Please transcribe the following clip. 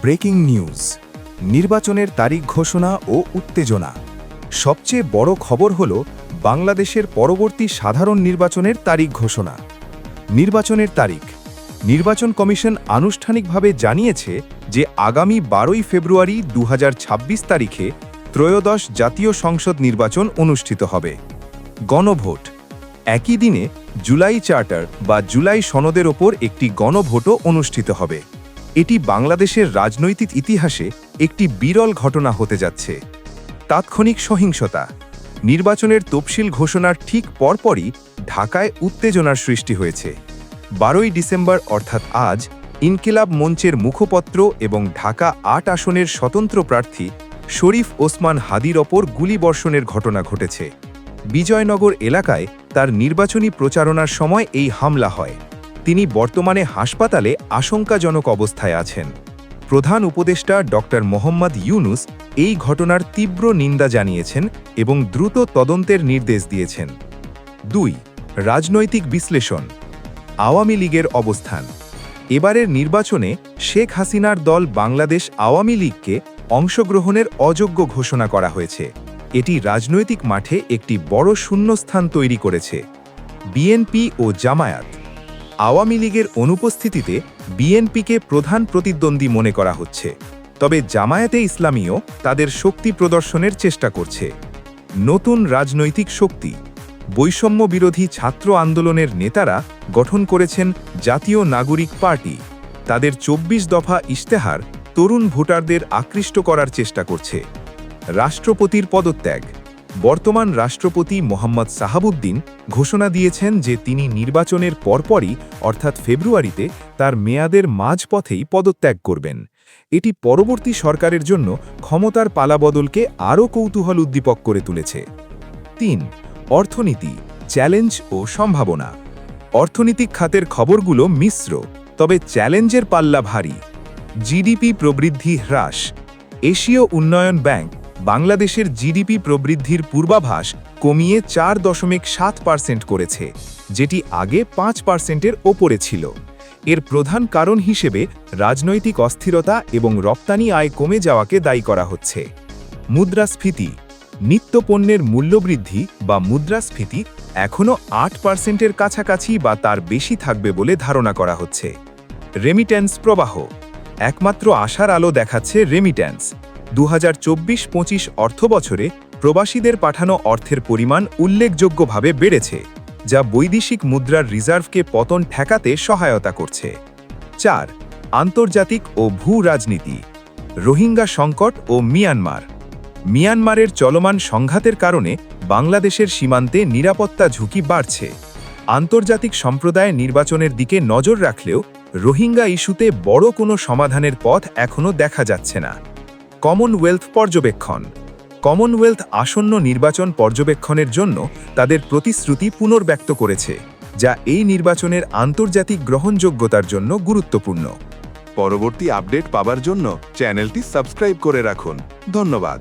Breaking news, নির্বাচনের তারিখ ঘোষণা ও উত্তেজনা। সবচেয়ে বড় খবর হল বাংলাদেশের পরবর্তী সাধারণ নির্বাচনের তারিখ ঘোষণা। নির্বাচনের তারিখ, নির্বাচন কমিশন আনুষ্ঠানিকভাবে জানিয়েছে যে আগামী 12 ফেব্রুয়ারি 2026 তারিখে ত্রয়োদশ জাতীয় সংসদ নির্বাচন অনুষ্ঠিত হবে। গণভোট, একই দিনে জুলাই চার্টার বা জুলাই সনদের ওপর একটি গণভোটও অনুষ্ঠিত হবে। এটি বাংলাদেশের রাজনৈতিক ইতিহাসে একটি বিরল ঘটনা হতে যাচ্ছে। তাৎক্ষণিক সহিংসতা, নির্বাচনের তফসিল ঘোষণার ঠিক পরপরই ঢাকায় উত্তেজনার সৃষ্টি হয়েছে। 12 ডিসেম্বর অর্থাৎ আজ ইনকিলাব মঞ্চের মুখপত্র এবং ঢাকা 8 আসনের স্বতন্ত্র প্রার্থী শরীফ ওসমান হাদির ওপর গুলিবর্ষণের ঘটনা ঘটেছে। বিজয়নগর এলাকায় তার নির্বাচনী প্রচারণার সময় এই হামলা হয়। তিনি বর্তমানে হাসপাতালে আশঙ্কাজনক অবস্থায় আছেন। প্রধান উপদেষ্টা ডক্টর মোহাম্মদ ইউনুস এই ঘটনার তীব্র নিন্দা জানিয়েছেন এবং দ্রুত তদন্তের নির্দেশ দিয়েছেন। 2. রাজনৈতিক বিশ্লেষণ, আওয়ামী লীগের অবস্থান। এবারের নির্বাচনে শেখ হাসিনার দল বাংলাদেশ আওয়ামী লীগকে অংশগ্রহণের অযোগ্য ঘোষণা করা হয়েছে। এটি রাজনৈতিক মাঠে একটি বড় শূন্যস্থান তৈরি করেছে। বিএনপি ও জামায়াত, আওয়ামী লীগের অনুপস্থিতিতে বিএনপিকে প্রধান প্রতিদ্বন্দ্বী মনে করা হচ্ছে, তবে জামায়াতে ইসলামীও তাদের শক্তি প্রদর্শনের চেষ্টা করছে। নতুন রাজনৈতিক শক্তি, বৈষম্য বিরোধী ছাত্র আন্দোলনের নেতারা গঠন করেছেন জাতীয় নাগরিক পার্টি। তাদের 24 দফা ইশতেহার তরুণ ভোটারদের আকৃষ্ট করার চেষ্টা করছে। রাষ্ট্রপতির পদত্যাগ, বর্তমান রাষ্ট্রপতি মোহাম্মদ সাহাবুদ্দিন ঘোষণা দিয়েছেন যে তিনি নির্বাচনের পরপরই অর্থাৎ ফেব্রুয়ারিতে তার মেয়াদের মাঝপথেই পদত্যাগ করবেন। এটি পরবর্তী সরকারের জন্য ক্ষমতার পালাবদলকে আরও কৌতূহল উদ্দীপক করে তুলেছে। 3. অর্থনীতি, চ্যালেঞ্জ ও সম্ভাবনা। অর্থনৈতিক খাতের খবরগুলো মিশ্র, তবে চ্যালেঞ্জের পাল্লা ভারী। জিডিপি প্রবৃদ্ধি হ্রাস, এশীয় উন্নয়ন ব্যাংক বাংলাদেশের জিডিপি প্রবৃদ্ধির পূর্বাভাস কমিয়ে 4.7% করেছে, যেটি আগে 5%-এর ওপরে ছিল। এর প্রধান কারণ হিসেবে রাজনৈতিক অস্থিরতা এবং রপ্তানি আয় কমে যাওয়াকে দায়ী করা হচ্ছে। মুদ্রাস্ফীতি, নিত্যপণ্যের মূল্যবৃদ্ধি বা মুদ্রাস্ফীতি এখনও 8%-এর কাছাকাছি বা তার বেশি থাকবে বলে ধারণা করা হচ্ছে। রেমিট্যান্স প্রবাহ, একমাত্র আশার আলো দেখাচ্ছে রেমিট্যান্স। 2024-25 অর্থবছরে প্রবাসীদের পাঠানো অর্থের পরিমাণ উল্লেখযোগ্যভাবে বেড়েছে, যা বৈদেশিক মুদ্রার রিজার্ভকে পতন ঠেকাতে সহায়তা করছে। 4. আন্তর্জাতিক ও ভূ রাজনীতি, রোহিঙ্গা সংকট ও মিয়ানমার। মিয়ানমারের চলমান সংঘাতের কারণে বাংলাদেশের সীমান্তে নিরাপত্তা ঝুঁকি বাড়ছে। আন্তর্জাতিক সম্প্রদায় নির্বাচনের দিকে নজর রাখলেও রোহিঙ্গা ইস্যুতে বড় কোনো সমাধানের পথ এখনও দেখা যাচ্ছে না। কমনওয়েলথ পর্যবেক্ষণ, কমনওয়েলথ আসন্ন নির্বাচন পর্যবেক্ষণের জন্য তাদের প্রতিশ্রুতি পুনর্ব্যক্ত করেছে, যা এই নির্বাচনের আন্তর্জাতিক গ্রহণযোগ্যতার জন্য গুরুত্বপূর্ণ। পরবর্তী আপডেট পাবার জন্য চ্যানেলটি সাবস্ক্রাইব করে রাখুন। ধন্যবাদ।